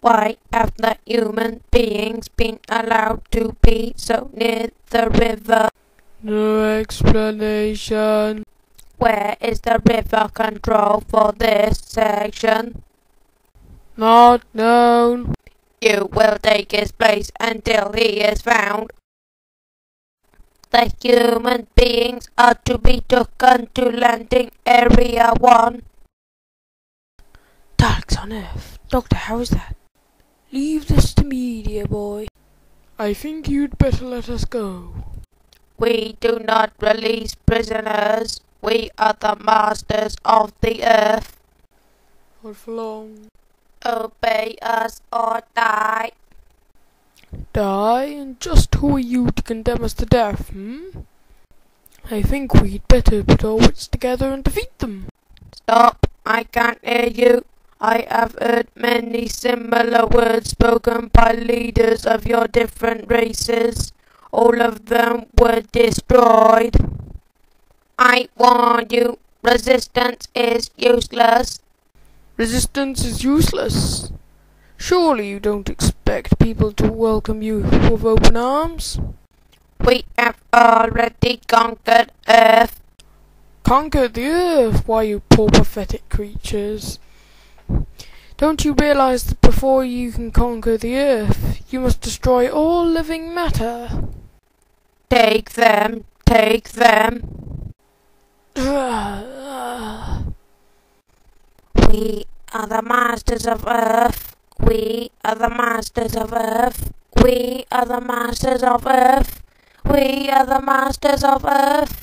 Why have the human beings been allowed to be so near the river? No explanation. Where is the river control for this section? Not known. You will take his place until he is found. The human beings are to be taken to landing area 1. Daleks on Earth. Doctor, how is that? Leave this to me, dear boy. I think you'd better let us go. We do not release prisoners. We are the masters of the earth. Not for long. Obey us or die. Die? And just who are you to condemn us to death, I think we'd better put our wits together and defeat them. Stop, I can't hear you. I have heard many similar words spoken by leaders of your different races. All of them were destroyed. I warn you, resistance is useless. Resistance is useless. Surely you don't expect people to welcome you with open arms? We have already conquered Earth. Conquered the earth? Why, you poor pathetic creatures. Don't you realize that before you can conquer the earth, you must destroy all living matter? Take them, take them. We are the masters of Earth. We are the masters of Earth. We are the masters of Earth. We are the masters of Earth.